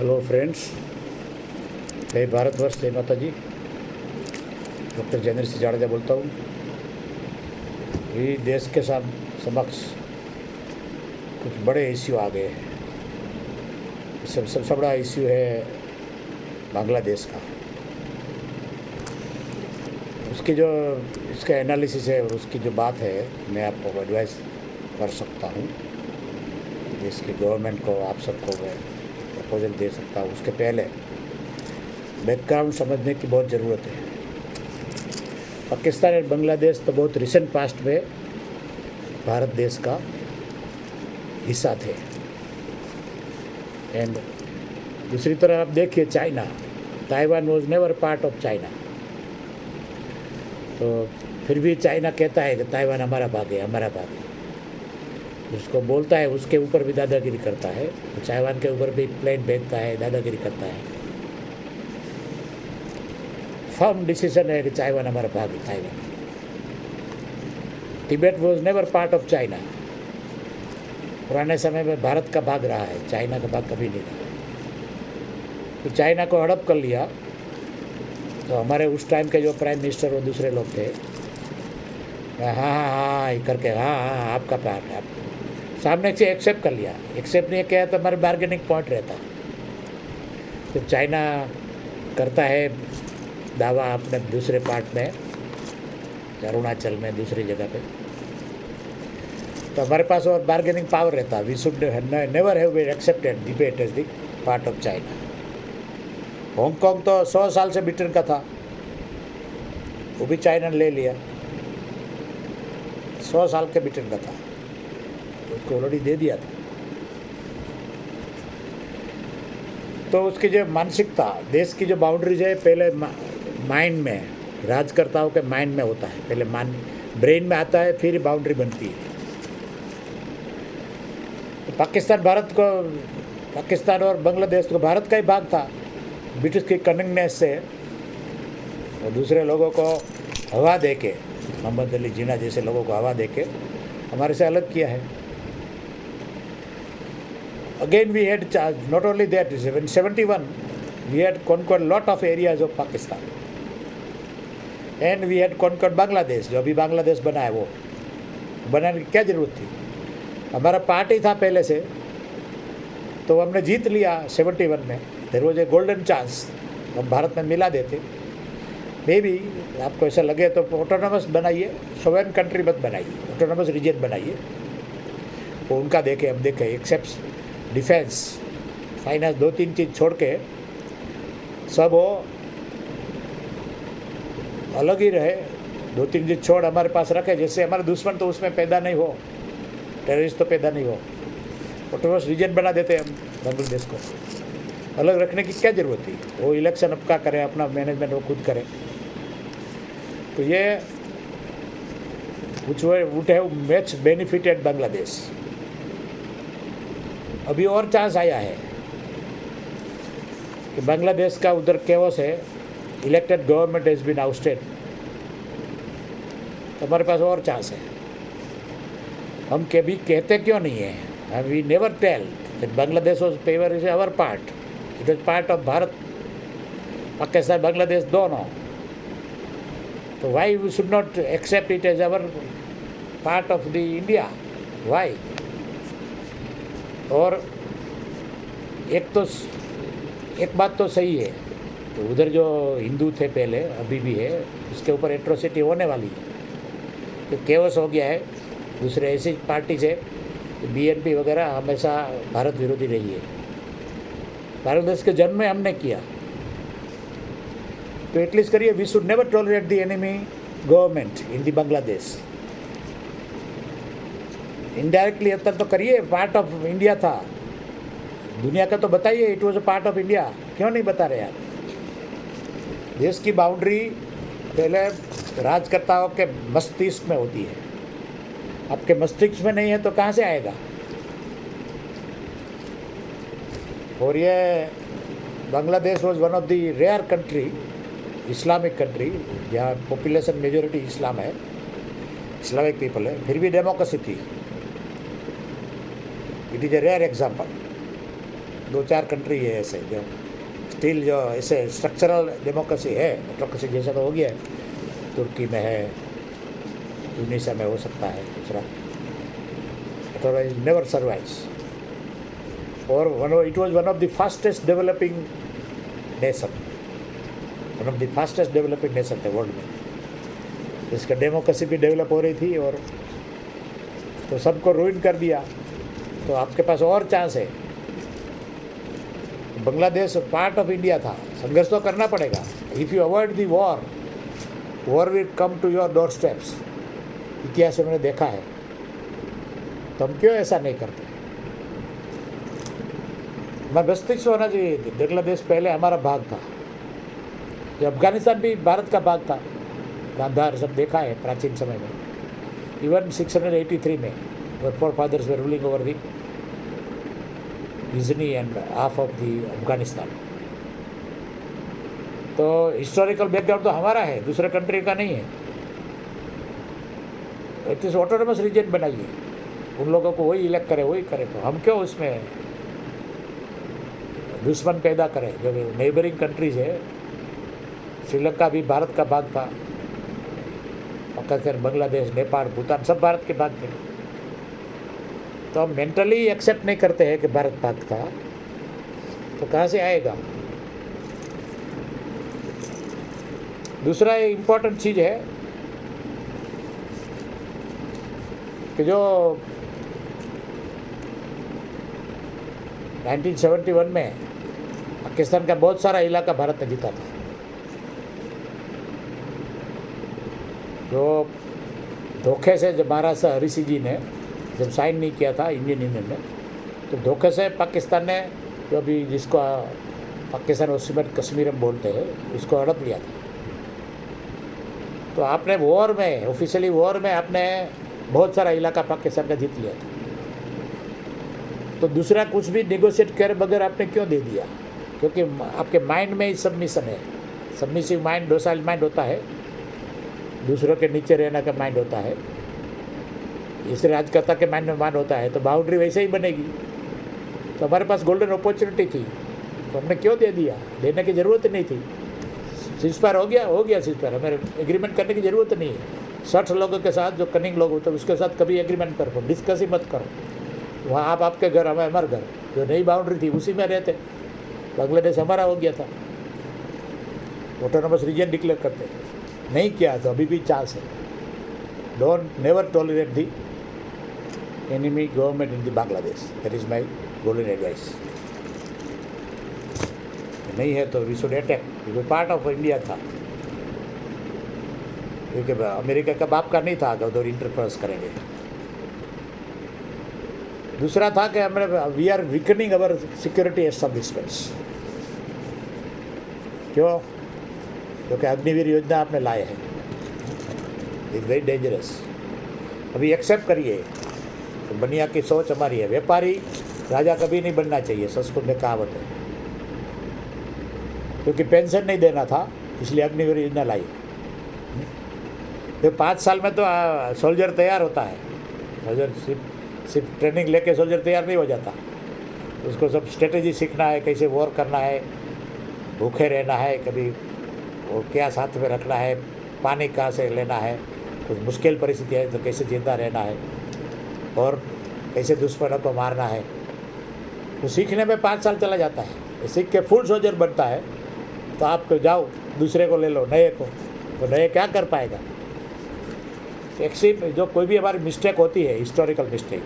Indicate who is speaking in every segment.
Speaker 1: Hello friends, जय भारतवर्ष, जय माता जी। डॉक्टर जयेंद्र सिंह जाडेजा बोलता हूँ। ये देश के समक्ष कुछ बड़े इश्यू आ गए हैं। सबसे बड़ा इश्यू है बांग्लादेश का। उसकी जो इसका एनालिसिस है और उसकी जो बात है, मैं आपको एडवाइस कर सकता हूँ। देश की गवर्नमेंट को, आप सबको मैं प्रपोजल दे सकता हूँ। उसके पहले बैकग्राउंड समझने की बहुत ज़रूरत है। पाकिस्तान और बांग्लादेश तो बहुत रिसेंट पास्ट में भारत देश का हिस्सा थे। एंड दूसरी तरफ आप देखिए, China, Taiwan was never part of China. तो फिर भी चाइना कहता है कि ताइवान हमारा भाग है, हमारा भाग है। उसको बोलता है, उसके ऊपर भी दादागिरी करता है। ताइवान के ऊपर भी प्लेन भेजता है, दादागिरी करता है। फर्म डिसीजन है कि ताइवान हमारा भाग है, Taiwan. Tibet was never part of China. पुराने समय में भारत का भाग रहा है, चाइना का भाग कभी नहीं रहा। तो चाइना को हड़प कर लिया। तो हमारे उस टाइम के जो प्राइम मिनिस्टर और दूसरे लोग थे, हाँ हाँ हाँ करके, हाँ हाँ आपका पार्ट है, आप सामने से एक्सेप्ट कर लिया। एक्सेप्ट नहीं किया तो हमारे बार्गेनिंग पॉइंट रहता। तो चाइना करता है दावा अपने दूसरे पार्ट में, अरुणाचल में, दूसरी जगह पे। तो हमारे पास और बार्गेनिंग पावर रहता। We should never have been accepted Tibet as the part of China. Hong Kong तो 100 साल से ब्रिटेन का था, वो भी चाइना ने ले लिया। 100 साल के ब्रिटेन का था, उसको ऑलरेडी दे दिया था। तो उसकी जो मानसिकता, देश की जो बाउंड्रीज है, पहले माइंड में, राजकर्ताओं के माइंड में होता है। पहले ब्रेन में आता है, फिर बाउंड्री बनती है। तो पाकिस्तान और बांग्लादेश को भारत का ही भाग था। ब्रिटिश की कनिंगनेस से और दूसरे लोगों को हवा दे के, मोहम्मद अली जिन्ना जैसे लोगों को हवा दे के हमारे से अलग किया है। Again we had not only that, in 71 we had conquered lot of areas of Pakistan and we had conquered Bangladesh। जो अभी बांग्लादेश बना है, वो बनाने की क्या ज़रूरत थी? हमारा पार्ट ही था पहले से, तो हमने जीत लिया 71 में। There was a golden chance, हम भारत में मिला देते। मे बी आपको ऐसा लगे तो ऑटोनोमस बनाइए, सोवेरेन कंट्री मत बनाइए, ऑटोनोमस रीजन बनाइए। वो उनका देखे, हम देखें। एक्सेप्ट डिफेंस, फाइनेंस, 2-3 चीज़ छोड़ के सब हो अलग ही रहे। 2-3 चीज़ छोड़ हमारे पास रखे, जैसे हमारे दुश्मन तो उसमें पैदा नहीं हो, टेररिस्ट तो पैदा नहीं हो। ऑटोनोमस रीजन बना देते हम बांग्लादेश को। अलग रखने की क्या ज़रूरत थी? वो इलेक्शन अपना करें, अपना मैनेजमेंट वो खुद करें। तो ये would have much benefited Bangladesh. अभी और चांस आया है कि बांग्लादेश का उधर केओस है, elected government has been ousted. तो हमारे पास और चांस है। हम कभी कहते क्यों नहीं है? We never tell that Bangladesh was favour is our part, it is part of Bharat. Pakistan, Bangladesh दोनों। तो why we should not accept it as our part of the India? Why? और एक बात तो सही है, तो उधर जो हिंदू थे पहले, अभी भी है, उसके ऊपर एट्रोसिटी होने वाली है। तो केओस हो गया है। दूसरे ऐसी पार्टी से, बीएनपी वगैरह हमेशा भारत विरोधी रही है। बांग्लादेश के जन्म में हमने किया, तो एटलीस्ट करिए। We should never tolerate the enemy government in the Bangladesh. Indirectly अब तक तो करिए, पार्ट ऑफ इंडिया था। दुनिया का तो बताइए, it was a part of India. क्यों नहीं बता रहे आप? देश की बाउंड्री पहले राजकर्ताओं के मस्तिष्क में होती है। आपके मस्तिष्क में नहीं है तो कहाँ से आएगा? और ये Bangladesh was one of the rare country, Islamic country, जहाँ पॉपुलेशन मेजोरिटी इस्लाम है, इस्लामिक पीपल है, फिर भी डेमोक्रेसी थी। It is a rare example. दो चार कंट्री है ऐसे जो स्टिल जो ऐसे स्ट्रक्चरल डेमोक्रेसी है, ऑटोक्रेसी जैसा तो हो गया है। तुर्की में है, ट्यूनीशिया में हो सकता है दूसरा, अदरवाइज नेवर सर्वाइव्स। और it was one of the fastest developing nation, one of the fastest developing nation थे वर्ल्ड में। इसका डेमोक्रेसी भी डेवलप हो रही थी और तो सबको रूइन कर दिया। तो आपके पास और चांस है। बांग्लादेश पार्ट ऑफ इंडिया था, संघर्ष तो करना पड़ेगा। If you avoid the war will come to your doorsteps. इतिहास में मैंने देखा है। तो हम क्यों ऐसा नहीं करते? मैं बस्तिक होना चाहिए। बांग्लादेश पहले हमारा भाग था, जो अफगानिस्तान भी भारत का भाग था। गांधार सब देखा है प्राचीन समय में। इवन 683 में फोर फादर्स वे ruling over the Ghazni and half of the Afghanistan. तो हिस्टोरिकल बैकग्राउंड तो हमारा है, दूसरे कंट्री का नहीं है। इट इज ऑटोनोमस रीजन बनाइए, उन लोगों को वही इलेक्ट करे, वही करे। तो हम क्यों उसमें दुश्मन पैदा करें? जो नेबरिंग कंट्रीज है, श्रीलंका भी भारत का भाग था, पाकिस्तान, बांग्लादेश, नेपाल, भूटान सब भारत के भाग थे। तो हम मेंटली एक्सेप्ट नहीं करते हैं कि भारत भाग था, तो कहाँ से आएगा? दूसरा इम्पोर्टेंट चीज़ है कि जो 1971 में पाकिस्तान का बहुत सारा इलाका भारत ने जीता था। जो धोखे से जब महाराजा हरी सिंह जी ने जब साइन नहीं किया था इंडियन यूनियन में, तो धोखे से पाकिस्तान ने, जो अभी जिसको पाकिस्तान और कश्मीर हम बोलते हैं, उसको हड़प लिया था। तो आपने वॉर में, ऑफिशियली वॉर में आपने बहुत सारा इलाका पाकिस्तान का जीत लिया था। तो दूसरा कुछ भी नेगोशिएट करे बगैर आपने क्यों दे दिया? क्योंकि आपके माइंड में ही सबमिशन है। सबमिसिव माइंड, डोसाइल माइंड होता है, दूसरों के नीचे रहने का माइंड होता है। इस राजकर्ता के माइंड में मान होता है, तो बाउंड्री वैसे ही बनेगी। तो हमारे पास गोल्डन अपॉर्चुनिटी थी, तो हमने क्यों दे दिया? देने की ज़रूरत नहीं थी। सीज़फायर हो गया सीज़फायर, हमें एग्रीमेंट करने की ज़रूरत नहीं है। 60 लोगों के साथ, जो कनिंग लोग होते हैं उसके साथ कभी एग्रीमेंट करो, डिस्कस ही मत करो। वहाँ आप आपके घर, हमें हमारे घर, जो नई बाउंड्री थी उसी में रहते। बांग्लादेश हमारा हो गया था, ऑटोनोमस रीजन डिक्लेयर करते। नहीं किया तो अभी भी चांस है। Don't never tolerate the enemy government in the Bangladesh. That is my golden advice. नहीं है तो we should attack, क्योंकि पार्ट ऑफ इंडिया था, क्योंकि अमेरिका का बाप का नहीं था कि उधर इंटरफेरेंस करेंगे। दूसरा था कि हमें we are weakening our security establishments. क्यों? क्योंकि अग्निवीर योजना आपने लाए हैं, इट्स वेरी डेंजरस। अभी एक्सेप्ट करिए। तो बनिया की सोच हमारी है, व्यापारी राजा कभी नहीं बनना चाहिए, संस्कृत में कहावत है। क्योंकि पेंशन नहीं देना था, इसलिए अग्निवीर योजना लाई। तो 5 साल में तो सोल्जर तैयार होता है। सोल्जर सिर्फ ट्रेनिंग लेके सोल्जर तैयार नहीं हो जाता, उसको सब स्ट्रेटेजी सीखना है, कैसे वॉर करना है, भूखे रहना है, कभी वो क्या साथ में रखना है, पानी कहाँ से लेना है, कुछ मुश्किल परिस्थिति है तो कैसे जिंदा रहना है, और कैसे दुश्मनों को मारना है। तो सीखने में 5 साल चला जाता है। सीख के फुल सोल्जर बनता है तो आप जाओ दूसरे को ले लो, नए को। तो नए क्या कर पाएगा? एक्सिप जो कोई भी हमारी मिस्टेक होती है, हिस्टोरिकल मिस्टेक,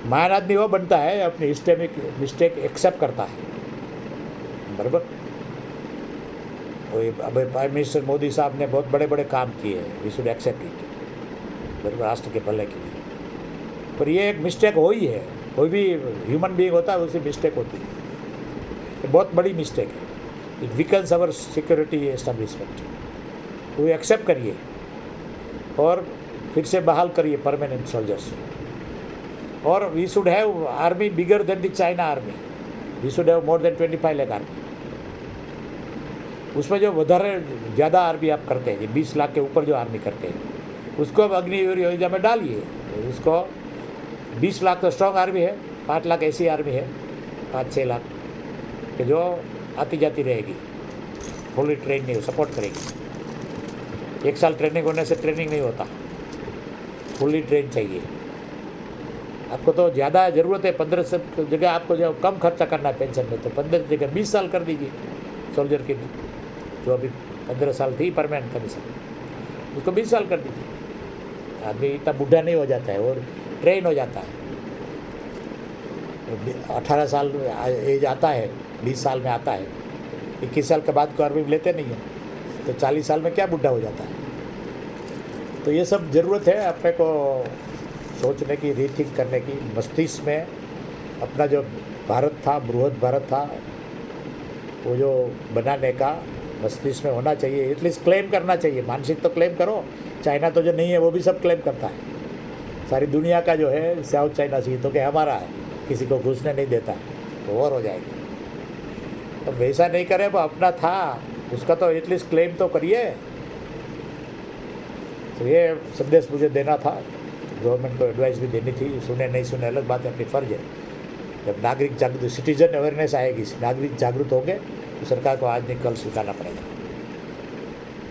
Speaker 1: महान आदमी वो बनता है अपनी हिस्टोरिक मिस्टेक एक्सेप्ट करता है। बराबर। अब प्राइम मिनिस्टर मोदी साहब ने बहुत बड़े बड़े काम किए हैं, वी शुड एक्सेप्ट इट, बराबर, राष्ट्र के भले के लिए। पर ये एक मिस्टेक हो ही है, कोई भी ह्यूमन बीइंग होता है उससे मिस्टेक होती है, ये बहुत बड़ी मिस्टेक है। It weakens our security establishment. वो एक्सेप्ट करिए और फिर से बहाल करिए परमानेंट सोल्जर्स। और we should have army bigger than the China army. We should have more than 25 lakh army. उसमें जो વધારે ज़्यादा आर्मी आप करते हैं, 20 लाख के ऊपर जो आर्मी करते हैं, उसको अब अग्निवीर योजना में डालिए। उसको 20 लाख तो स्ट्रॉन्ग आर्मी है, 5 लाख ऐसी आर्मी है, 5-6 लाख कि जो आती जाती रहेगी, फुली ट्रेन नहीं, सपोर्ट करेगी। 1 साल ट्रेनिंग होने से ट्रेनिंग नहीं होता, फुली ट्रेन चाहिए। आपको तो ज़्यादा ज़रूरत है, 15 से जगह आपको जो कम खर्चा करना है पेंशन में, तो 15 जगह 20 साल कर दीजिए। सोल्जर की जो अभी 15 साल थी परमानेंट कमीशन, उसको 20 साल कर दीजिए। आदमी इतना बूढ़ा नहीं हो जाता है और ट्रेन हो जाता है। 18 साल एज आता है, 20 साल में आता है, 21 साल के बाद को आर्मी में लेते नहीं है, तो 40 साल में क्या बूढ़ा हो जाता है। तो ये सब ज़रूरत है अपने को सोचने की, रीथिंक करने की। मस्तिष्क में अपना जो भारत था, बृहद भारत था, वो जो बनाने का मस्तिष्क में होना चाहिए। एटलीस्ट क्लेम करना चाहिए, मानसिक तो क्लेम करो। चाइना तो जो नहीं है वो भी सब क्लेम करता है। सारी दुनिया का जो है साउथ चाइना सी तो क्या हमारा है, किसी को घुसने नहीं देता है, तो वॉर हो जाएगी। तो वैसा नहीं करे, वो अपना था उसका तो एटलीस्ट क्लेम तो करिए। तो ये संदेश मुझे देना था, गवर्नमेंट को एडवाइस भी देनी थी। सुने नहीं सुने अलग बात है, अपनी फ़र्ज है। जब नागरिक जागृत, सिटीजन अवेयरनेस आएगी, नागरिक जागरूक होंगे तो सरकार को आज नहीं कल स्वीकारना पड़ेगा।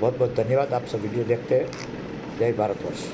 Speaker 1: बहुत बहुत धन्यवाद। आप सब वीडियो देखते हैं। जय भारतवर्ष।